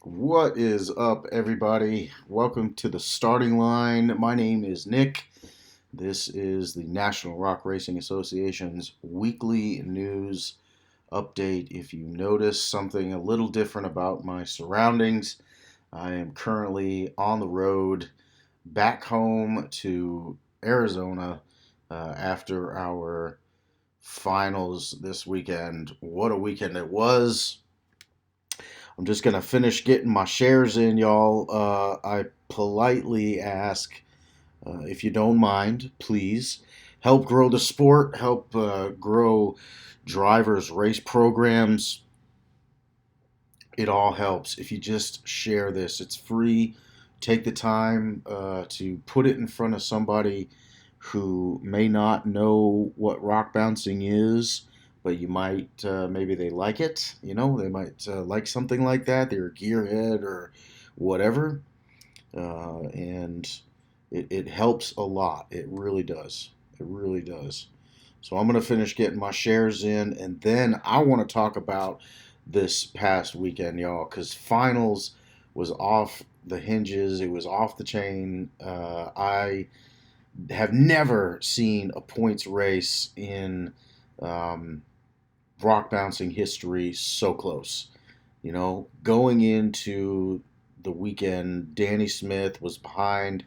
What is up, everybody? Welcome to the starting line. My name is Nick. This is the National Rock Racing Association's weekly news update. If you notice something a little different about my surroundings, I am currently on the road back home to Arizona after our finals this weekend. What a weekend it was! I'm just gonna finish getting my shares in, y'all. I politely ask if you don't mind, please help grow the sport, help grow drivers' race programs. It all helps if you just share this. It's free. Take the time to put it in front of somebody who may not know what rock bouncing is, but you might maybe they like it. They might like something like that. They're a gearhead or whatever, and it helps a lot. It really does. It really does. So I'm going to finish getting my shares in, and then I want to talk about this past weekend, y'all, because finals was off the hinges. It was off the chain. I have never seen a points race in um, rock bouncing history so close. Going into the weekend, Danny Smith was behind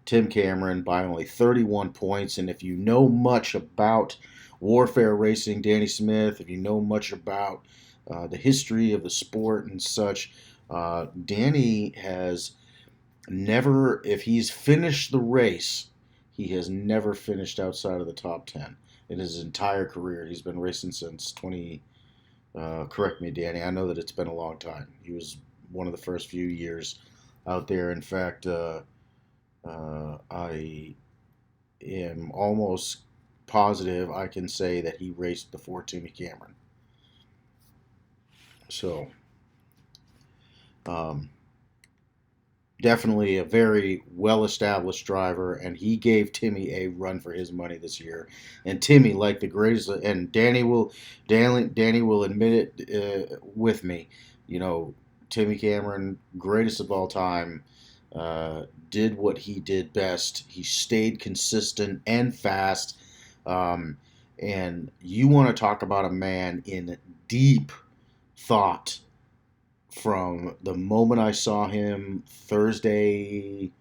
Tim Cameron by only 31 points. And if you know much about warfare racing, Danny Smith, if you know much about the history of the sport and such, Danny has never, if he's finished the race, he has never finished outside of the top 10 in his entire career. He's been racing since 20, correct me, Danny, I know that it's been a long time. He was one of the first few years out there. In fact, I am almost positive I can say that he raced before Timmy Cameron. So, um, definitely a very well-established driver, and he gave Timmy a run for his money this year. And Timmy, like the greatest, and Danny will admit it with me. You know, Timmy Cameron, greatest of all time, did what he did best. He stayed consistent and fast. Um, and you want to talk about a man in deep thought from the moment I saw him Thursday.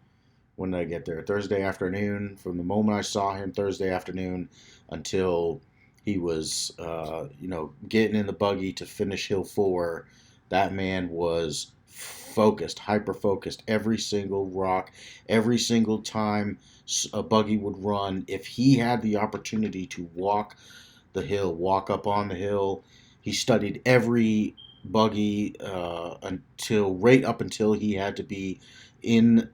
When did I get there? Thursday afternoon. From the moment I saw him Thursday afternoon until he was, getting in the buggy to finish Hill 4, that man was focused, hyper focused. Every single rock, every single time a buggy would run, if he had the opportunity to walk the hill, walk up on the hill, he studied every buggy until he had to be in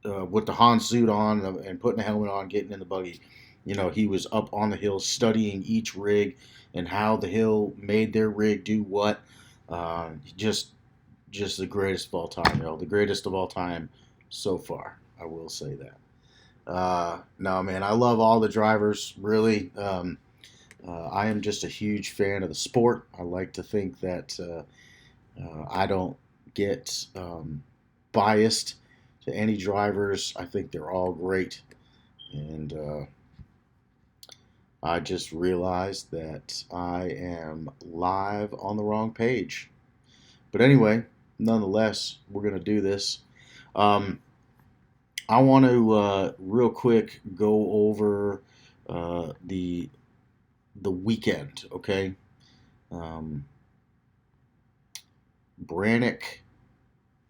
with the Han suit on and putting the helmet on, getting in the buggy. He was up on the hill studying each rig and how the hill made their rig do what. Just the greatest of all time, the greatest of all time so far. I will say that. No, man, I love all the drivers. Really, I am just a huge fan of the sport. I like to think that I don't get biased to any drivers. I think they're all great. And I just realized that I am live on the wrong page. But anyway, nonetheless, we're going to do this. I want to real quick go over the weekend, okay? Um, Brannick.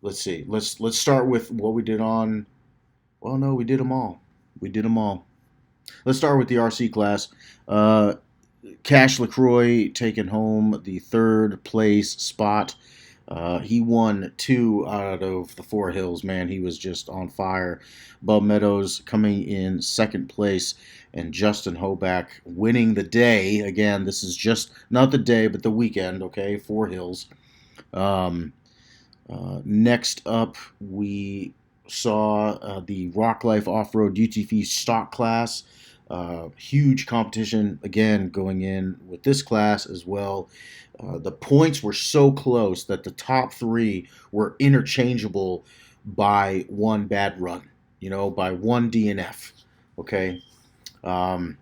Let's see. Let's start with what we did on. Well, no, we did them all. We did them all. Let's start with the RC class. Uh, Cash LaCroix taking home the third place spot. He won 2 out of the 4 hills, man. He was just on fire. Bub Meadows coming in second place, and Justin Hoback winning the day. Again, this is just not the day, but the weekend, okay? 4 hills. Next up, we saw the Rock Life Off-Road UTV Stock class. Huge competition again going in with this class as well. The points were so close that the top three were interchangeable by one bad run, by one DNF. Okay. Um,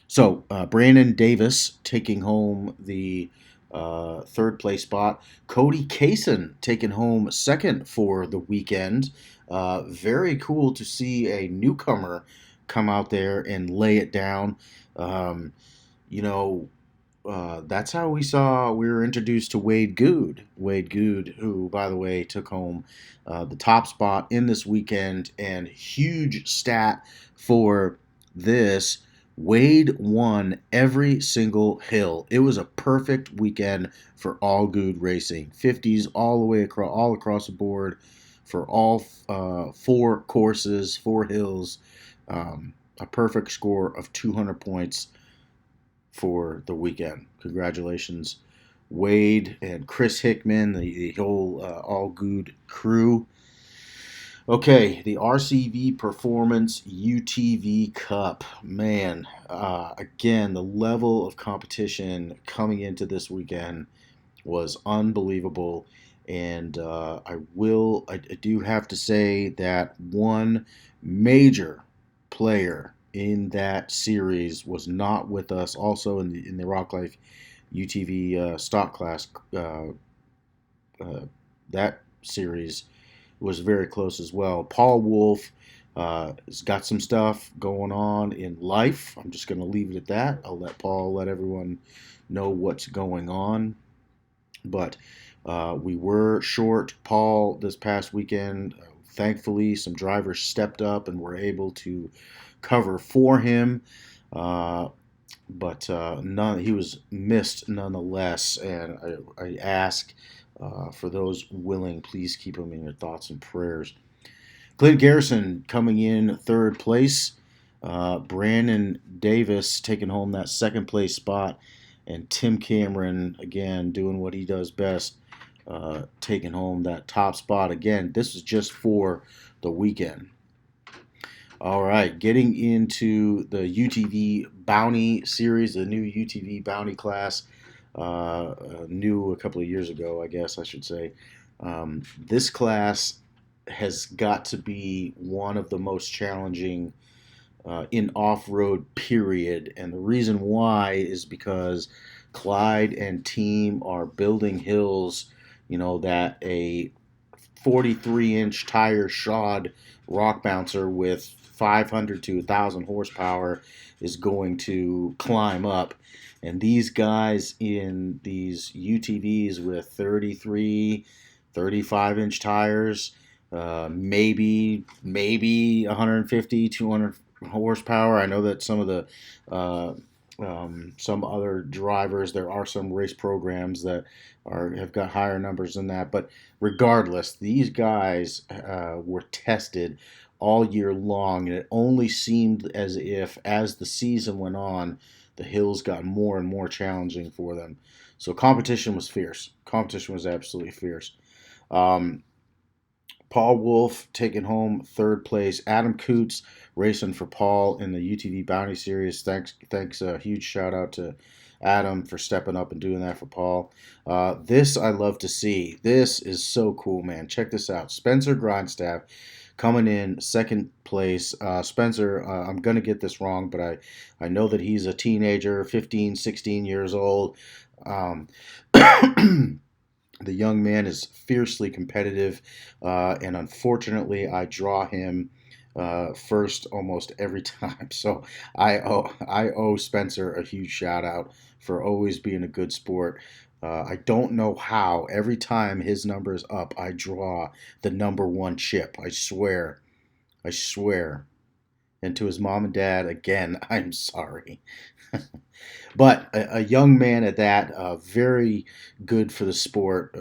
so Brandon Davis taking home the third place spot. Cody Kaysen taking home second for the weekend. Very cool to see a newcomer come out there and lay it down. Um, you know, that's how we were introduced to Wade Good. Wade Good, who, by the way, took home the top spot in this weekend, and huge stat for this. Wade won every single hill. It was a perfect weekend for all good racing. 50s all the way across the board for all four courses, four hills. A perfect score of 200 points for the weekend. Congratulations, Wade and Chris Hickman, the whole All Good crew. Okay, the RCV Performance UTV Cup. Man, again, the level of competition coming into this weekend was unbelievable. And I do have to say that one major player in that series was not with us. Also in the Rock Life UTV stock class, that series was very close as well. Paul Wolf has got some stuff going on in life. I'm just going to leave it at that. I'll let everyone know what's going on. But we were short Paul this past weekend. Thankfully, some drivers stepped up and were able to cover for him. But he was missed nonetheless. And I ask for those willing, please keep him in your thoughts and prayers. Clint Garrison coming in third place. Brandon Davis taking home that second place spot. And Tim Cameron, again, doing what he does best, taking home that top spot. Again, this is just for the weekend. All right, getting into the UTV Bounty Series, the new UTV Bounty class, new a couple of years ago, I guess I should say. This class has got to be one of the most challenging in off-road period, and the reason why is because Clyde and team are building hills, that a 43-inch tire shod rock bouncer with 500 to 1,000 horsepower is going to climb up. And these guys in these UTVs with 33, 35-inch tires, maybe 150, 200 horsepower. I know that some of the some other drivers, there are some race programs that have got higher numbers than that. But regardless, these guys were tested all year long, and it only seemed as if, as the season went on, the hills got more and more challenging for them. So competition was fierce. Competition was absolutely fierce. Paul Wolf taking home third place. Adam Coots racing for Paul in the UTV Bounty Series. Thanks. A huge shout out to Adam for stepping up and doing that for Paul. This I love to see. This is so cool, man. Check this out. Spencer Grindstaff coming in second place. Spencer, I'm going to get this wrong, but I know that he's a teenager, 15, 16 years old. The young man is fiercely competitive, and unfortunately, I draw him first almost every time. So I owe Spencer a huge shout out for always being a good sport. I don't know how. Every time his number is up, I draw the number one chip. I swear. And to his mom and dad, again, I'm sorry. But a young man at that, very good for the sport.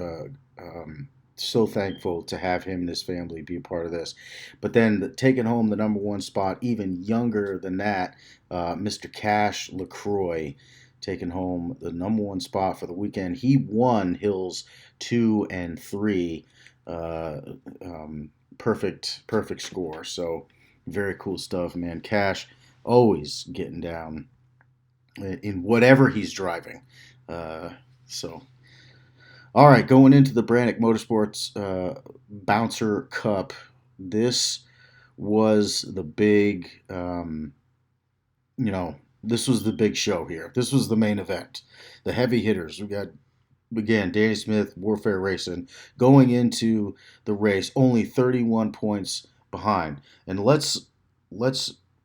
So thankful to have him and his family be a part of this. But then taking home the number one spot, even younger than that, Mr. Cash LaCroix taking home the number one spot for the weekend. He won Hills 2 and 3. Perfect score. So very cool stuff, man. Cash, always getting down in whatever he's driving. Uh, so, all right, going into the Brannick Motorsports Bouncer Cup. This was the big, this was the big show here. This was the main event. The heavy hitters. We got, again, Danny Smith, Warfare Racing, going into the race only 31 points behind. And let's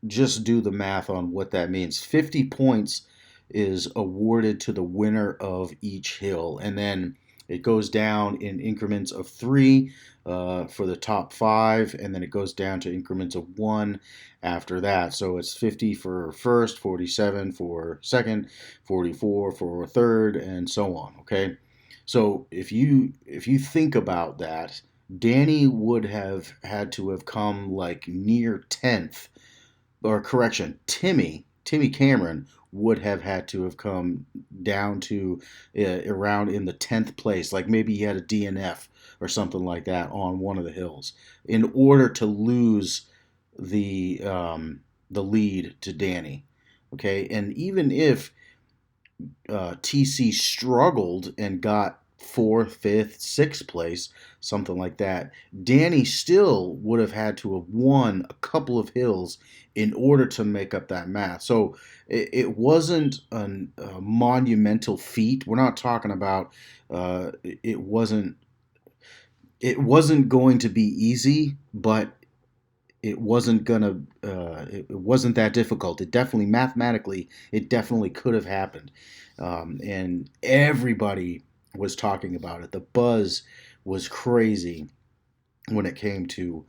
just do the math on what that means. 50 points is awarded to the winner of each hill, and then it goes down in increments of 3 for the top 5, and then it goes down to increments of 1 after that. So it's 50 for first, 47 for second, 44 for third, and so on. Okay, so if you think about that, Danny would have had to have come like near 10th, or correction, Timmy Cameron would have had to have come down to around in the 10th place, like maybe he had a DNF or something like that on one of the hills, in order to lose the lead to Danny. Okay, and even if TC struggled and got 4th, 5th, 6th place, something like that, Danny still would have had to have won a couple of hills in order to make up that math. So it wasn't a monumental feat. We're not talking about it wasn't going to be easy, but it wasn't gonna it wasn't that difficult. It definitely, mathematically, it definitely could have happened, and everybody was talking about it. The buzz was crazy when it came to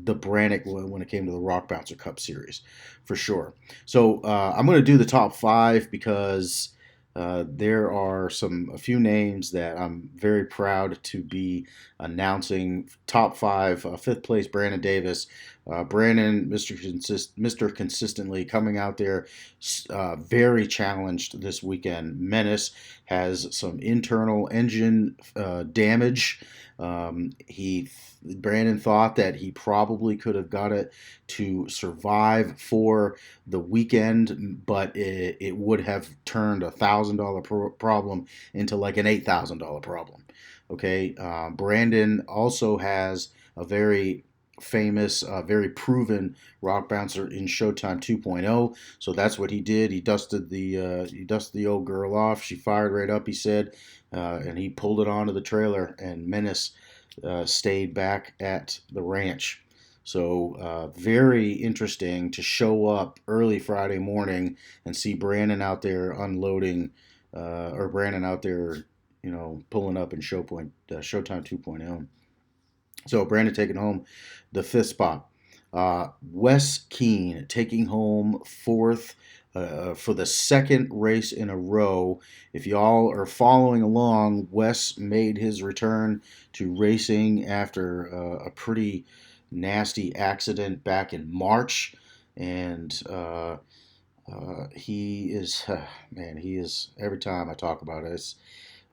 the Brannick, when it came to the Rock Bouncer Cup Series, for sure. So I'm going to do the top 5 because there are a few names that I'm very proud to be announcing. Top 5, 5th place, Brandon Davis. Brandon, Mr. Consistently, coming out there, very challenged this weekend. Menace has some internal engine damage. Brandon thought that he probably could have got it to survive for the weekend, but it would have turned $1,000 problem into like an $8,000 problem. Okay, Brandon also has a very famous, very proven rock bouncer in Showtime 2.0. So that's what he did. He dusted the old girl off. She fired right up, he said, and he pulled it onto the trailer. And Menace stayed back at the ranch. So very interesting to show up early Friday morning and see Brandon out there unloading, or Brandon out there, pulling up in Showtime 2.0. So Brandon taking home the 5th spot. Wes Keene taking home 4th for the 2nd race in a row. If y'all are following along, Wes made his return to racing after a pretty nasty accident back in March, and he is, he is, every time I talk about it,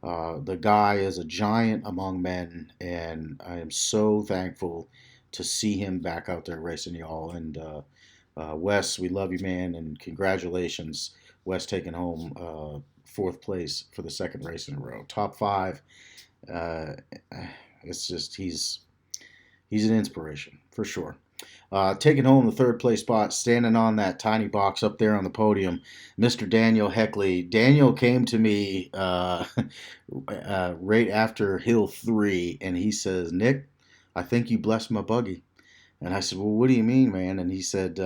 the guy is a giant among men, and I am so thankful to see him back out there racing, y'all. And Wes, we love you, man, and congratulations. Wes taking home 4th place for the 2nd race in a row. Top 5. It's just he's an inspiration for sure. Taking home the 3rd place spot, standing on that tiny box up there on the podium, Mr. Daniel Heckley. Daniel came to me right after Hill 3, and he says, "Nick, I think you blessed my buggy." And I said, "Well, what do you mean, man?" And he said,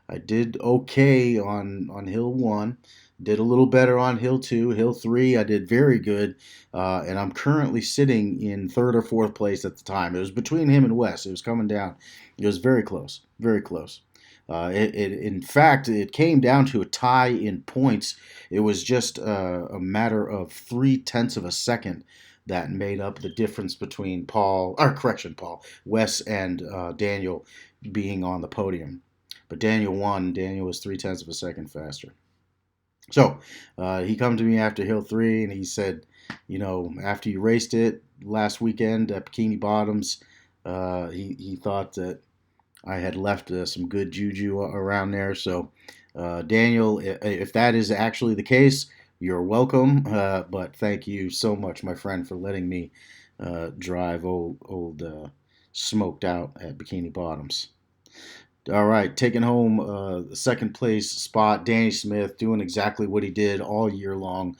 I did okay on Hill 1, did a little better on Hill 2, Hill 3, I did very good, and I'm currently sitting in 3rd or 4th place at the time. It was between him and Wes. It was coming down. It was very close, very close. In fact, it came down to a tie in points. It was just a matter of 0.3 of a second that made up the difference between Wes and Daniel being on the podium. But Daniel won. Daniel was 0.3 of a second faster. So he come to me after Hill 3, and he said, after you raced it last weekend at Bikini Bottoms, he thought that I had left some good juju around there. So, Daniel, if that is actually the case, you're welcome. But thank you so much, my friend, for letting me drive old smoked out at Bikini Bottoms. All right, taking home the second place spot, Danny Smith doing exactly what he did all year long,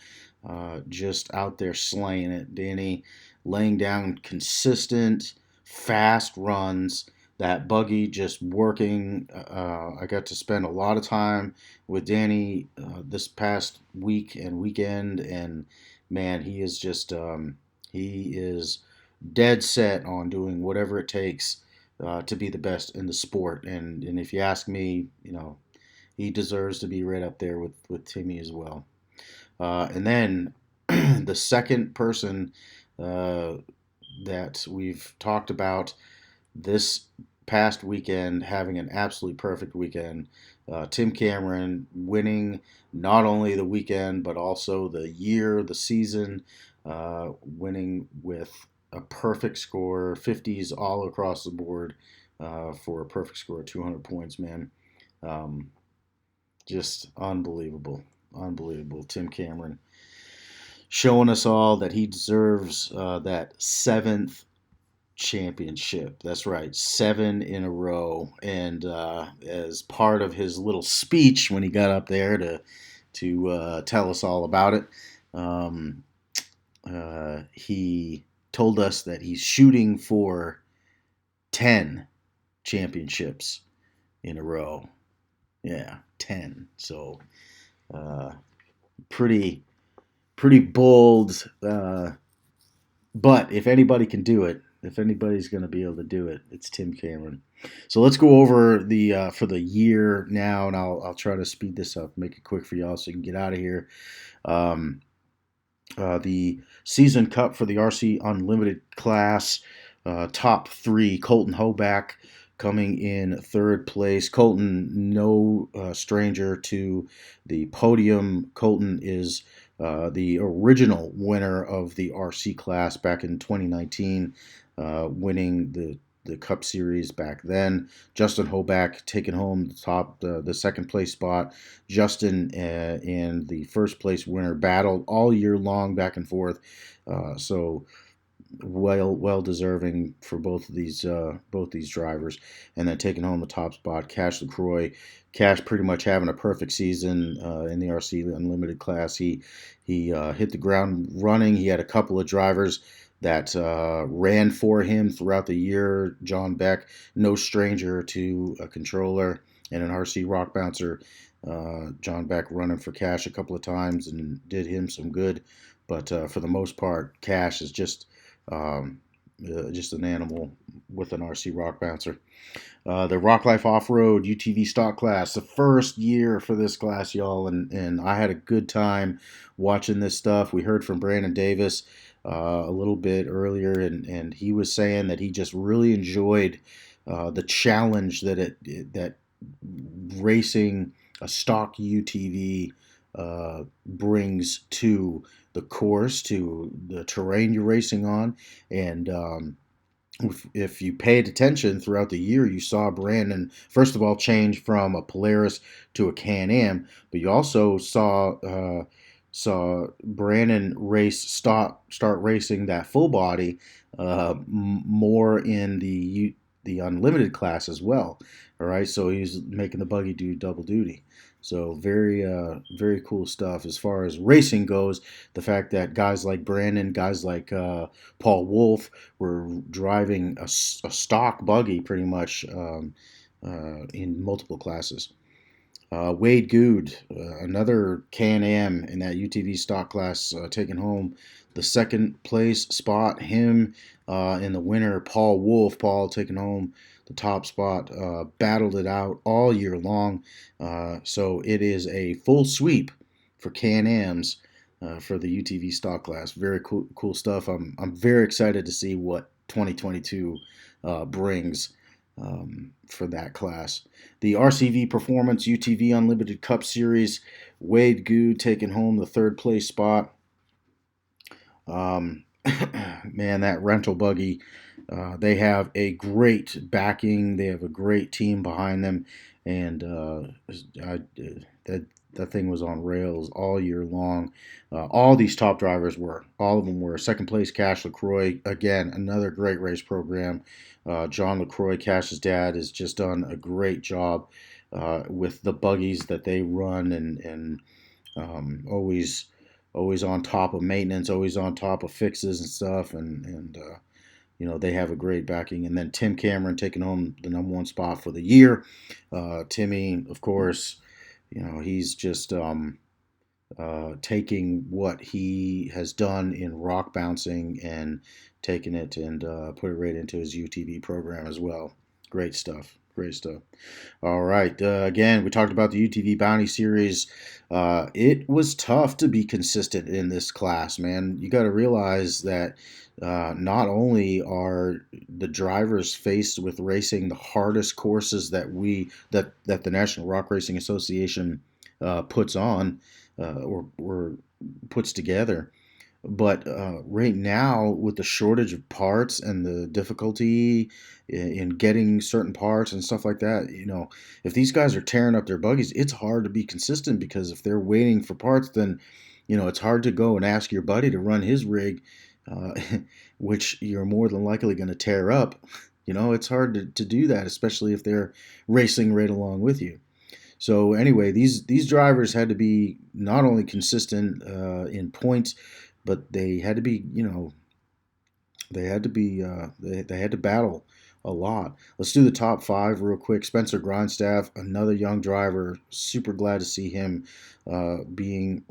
just out there slaying it. Danny laying down consistent, fast runs. That buggy just working. I got to spend a lot of time with Danny this past week and weekend, and man, he is dead set on doing whatever it takes to be the best in the sport. And if you ask me, he deserves to be right up there with Timmy as well. And then the second person uh, that we've talked about this past weekend having an absolutely perfect weekend. Tim Cameron winning not only the weekend but also the year, the season, winning with a perfect score, 50s all across the board for a perfect score of 200 points, man. Um, just unbelievable. Unbelievable. Tim Cameron showing us all that he deserves that seventh championship. That's right, seven in a row. And as part of his little speech when he got up there to tell us all about it, um, he told us that he's shooting for 10 championships in a row. Yeah, 10. So uh, pretty pretty bold. But if anybody can do it, if anybody's going to be able to do it, it's Tim Cameron. So let's go over the for the year now, and I'll try to speed this up, make it quick for y'all, so you can get out of here. Um, the season cup for the RC Unlimited class, top three: Colton Hoback coming in third place. Colton, no stranger to the podium. Colton is the original winner of the RC class back in 2019, winning the Cup Series back then. Justin Hoback taking home the second place spot. Justin and the first place winner battled all year long back and forth. So well deserving for both of these drivers. And then taking home the top spot, Cash LaCroix. Cash pretty much having a perfect season in the RC Unlimited class. He hit the ground running. He had a couple of drivers that ran for him throughout the year. John Beck, no stranger to a controller and an RC rock bouncer. John Beck running for Cash a couple of times and did him some good. But for the most part, Cash is um, just an animal with an RC rock bouncer. The Rock Life Off Road UTV Stock class, the first year for this class, y'all, and I had a good time watching this stuff. We heard from Brandon Davis a little bit earlier, and he was saying that he just really enjoyed the challenge that racing a stock UTV brings to the course, to the terrain you're racing on. And if you paid attention throughout the year, you saw Brandon, first of all, change from a Polaris to a Can-Am, but you also saw Brandon start racing that full body more in the unlimited class as well. All right, so he's making the buggy do double duty. So very cool stuff as far as racing goes. The fact that guys like Brandon, guys like Paul Wolf were driving a stock buggy pretty much in multiple classes. Wade Good, another Can-Am in that UTV stock class, taking home the second place spot. Him in the winner, Paul Wolf. Paul taking home the top spot. Battled it out all year long. So it is a full sweep for Can-Ams for the UTV stock class. Very cool stuff. I'm very excited to see what 2022 brings for that class. The RCV Performance UTV Unlimited Cup Series, Wade Good taking home the third place spot. man, that rental buggy, they have a great backing. They have a great team behind them, and that that thing was on rails all year long. All these top drivers were, all of them were. Second place, Cash LaCroix, again, another great race program. John LaCroix, Cash's dad, has just done a great job with the buggies that they run, and always on top of maintenance, always on top of fixes and stuff, and they have a great backing. And then Tim Cameron taking home the #1 spot for the year. Timmy, of course, he's just taking what he has done in rock bouncing and taking it and put it right into his UTV program as well. Great stuff. Great stuff. All right. Again, we talked about the UTV Bounty Series. It was tough to be consistent in this class, man. You got to realize that not only are the drivers faced with racing the hardest courses that the National Rock Racing Association puts on or puts together, but right now, with the shortage of parts and the difficulty in getting certain parts and stuff like that, if these guys are tearing up their buggies, it's hard to be consistent, because if they're waiting for parts, then, it's hard to go and ask your buddy to run his rig, uh, which you're more than likely going to tear up. It's hard to do that, especially if they're racing right along with you. So anyway, these drivers had to be not only consistent in points, but they had to be, they had to battle a lot. Let's do the top 5 real quick. Spencer Grindstaff, another young driver. Super glad to see him being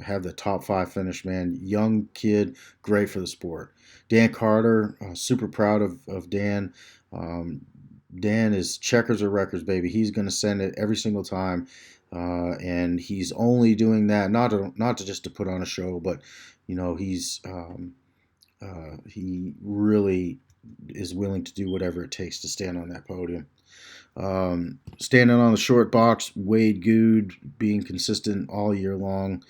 have the top 5 finish, man. Young kid, great for the sport. Dan Carter, super proud of Dan. Dan is checkers or records, baby. He's going to send it every single time, and he's only doing that not to just to put on a show, but he really is willing to do whatever it takes to stand on that podium. Standing on the short box, Wade Good being consistent all year long.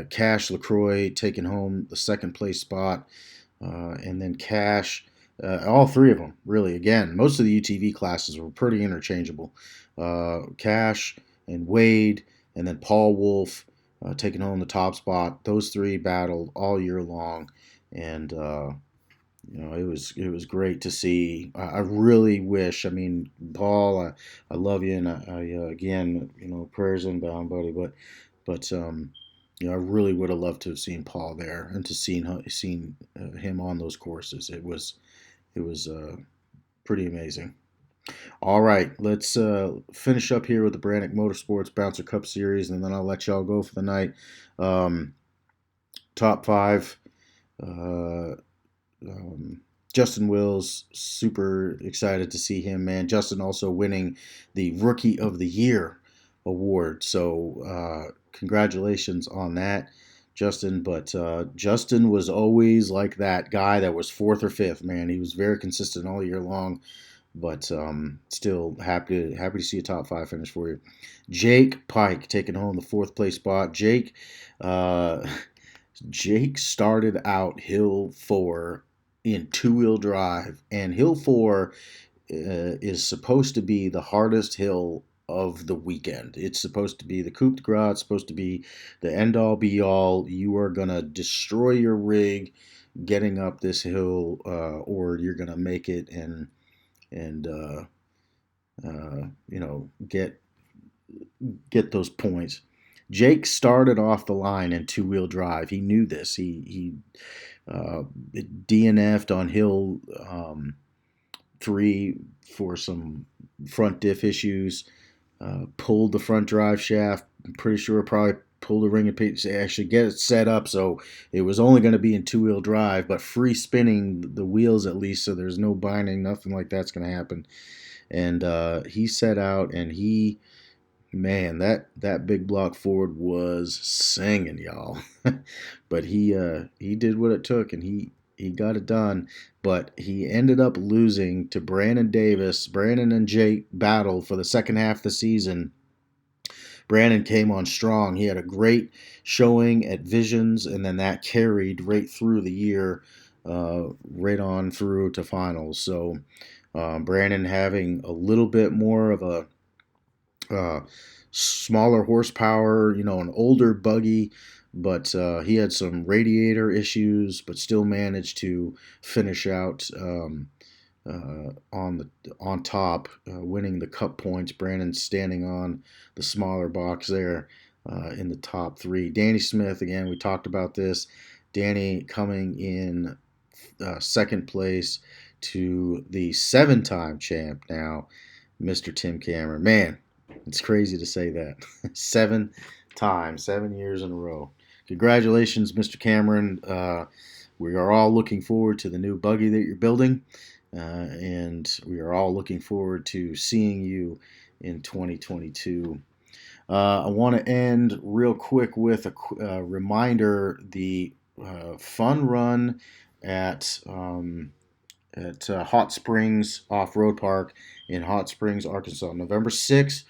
Cash LaCroix taking home the second place spot, and then Cash. All 3 of them, really. Again, most of the UTV classes were pretty interchangeable. Cash and Wade, and then Paul Wolf taking home the top spot. Those 3 battled all year long, and it was great to see. I really wish. I mean, Paul, I love you, and again, prayers inbound, buddy. But I really would have loved to have seen Paul there and to seen him on those courses. It was pretty amazing. All right, let's finish up here with the Brannick Motorsports Bouncer Cup Series, and then I'll let y'all go for the night. Top 5. Justin Wills, super excited to see him, man. Justin also winning the Rookie of the Year award. So congratulations on that, Justin. But Justin was always like that guy that was 4th or 5th, man. He was very consistent all year long, but still happy to see a top 5 finish for you. Jake Pike taking home the 4th place spot. Jake started out Hill 4 in 2-wheel drive, and Hill 4 is supposed to be the hardest hill of the weekend. It's supposed to be the coup de grace. It's supposed to be the end-all, be-all. You are going to destroy your rig getting up this hill, or you're going to make it and get those points. Jake started off the line in 2-wheel drive. He knew this. He DNF'd on hill 3 for some front diff issues. Pulled the front drive shaft. I'm pretty sure probably pulled a ring of pins to actually get it set up, so it was only going to be in 2-wheel drive, but free spinning the wheels at least, so there's no binding, nothing like that's going to happen. And he set out, and man, that big block Ford was singing, y'all. But he did what it took, and he got it done. But he ended up losing to Brandon Davis. Brandon and Jake battled for the second half of the season. Brandon came on strong. He had a great showing at Visions, and then that carried right through the year, right on through to finals. So Brandon having a little bit more of a smaller horsepower, an older buggy, but he had some radiator issues, but still managed to finish out on top, winning the cup points. Brandon standing on the smaller box there in the top three. Danny Smith, again, we talked about this. Danny coming in second place to the 7-time champ now, Mr. Tim Cameron. Man, it's crazy to say that. 7 times, 7 years in a row. Congratulations, Mr. Cameron. We are all looking forward to the new buggy that you're building, and we are all looking forward to seeing you in 2022. I want to end real quick with a reminder: the fun run at Hot Springs Off-Road Park in Hot Springs, Arkansas, November 6th.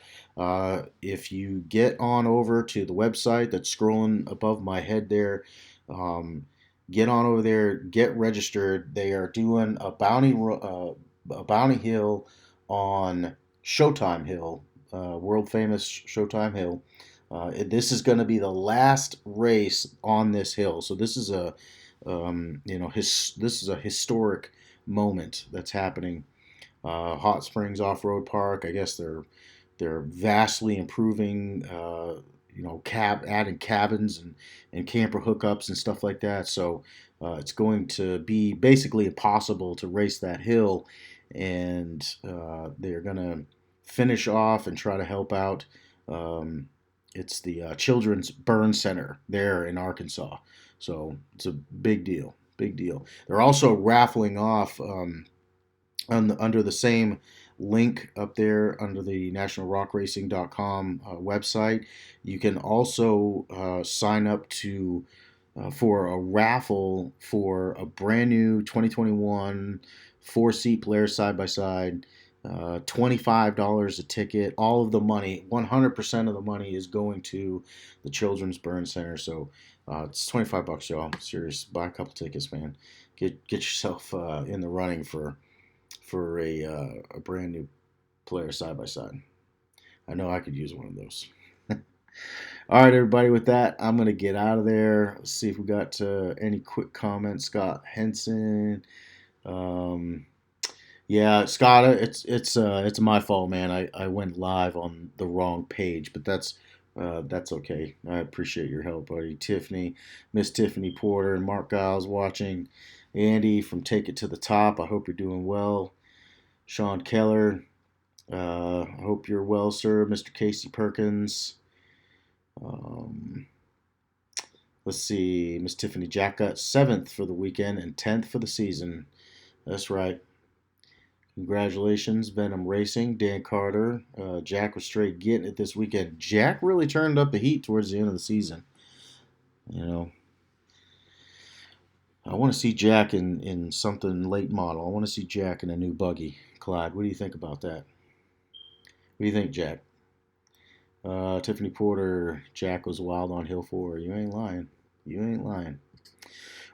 If you get on over to the website that's scrolling above my head there, get on over there, get registered. They are doing a bounty hill on Showtime Hill, world famous Showtime Hill. This is going to be the last race on this hill, so this is a this is a historic moment that's happening. Hot Springs Off-Road Park, I guess they're vastly improving, adding cabins and camper hookups and stuff like that. So it's going to be basically impossible to race that hill, and they're going to finish off and try to help out. It's the Children's Burn Center there in Arkansas. So it's a big deal, big deal. They're also raffling off under the same link up there under the nationalrockracing.com website. You can also sign up for a raffle for a brand new 2021 4-seat Polaris side-by-side. $25 a ticket. All of the money, 100% of the money is going to the Children's Burn Center. So it's $25, y'all. Serious. Buy a couple tickets, man. Get yourself in the running for a brand new Polaris side-by-side. I know I could use one of those. All right, everybody. With that, I'm gonna get out of there. Let's see if we got any quick comments. Scott Henson. Yeah, Scott, it's my fault, man. I went live on the wrong page, but that's okay. I appreciate your help, buddy. Tiffany, Miss Tiffany Porter, and Mark Giles watching. Andy from Take It to the Top. I hope you're doing well. Sean Keller. I hope you're well, sir. Mr. Casey Perkins. Let's see. Miss Tiffany Jack got 7th for the weekend and 10th for the season. That's right. Congratulations, Venom Racing, Dan Carter. Jack was straight getting it this weekend. Jack really turned up the heat towards the end of the season. I want to see Jack in something late model. I want to see Jack in a new buggy. Clyde, what do you think about that? What do you think, Jack? Tiffany Porter, Jack was wild on Hill 4. You ain't lying. You ain't lying.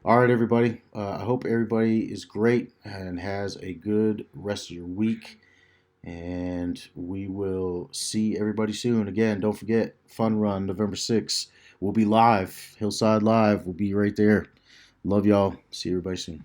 All right, everybody. I hope everybody is great and has a good rest of your week. And we will see everybody soon. Again, don't forget, Fun Run, November 6th. We'll be live. Hillside Live. We'll be right there. Love y'all. See everybody soon.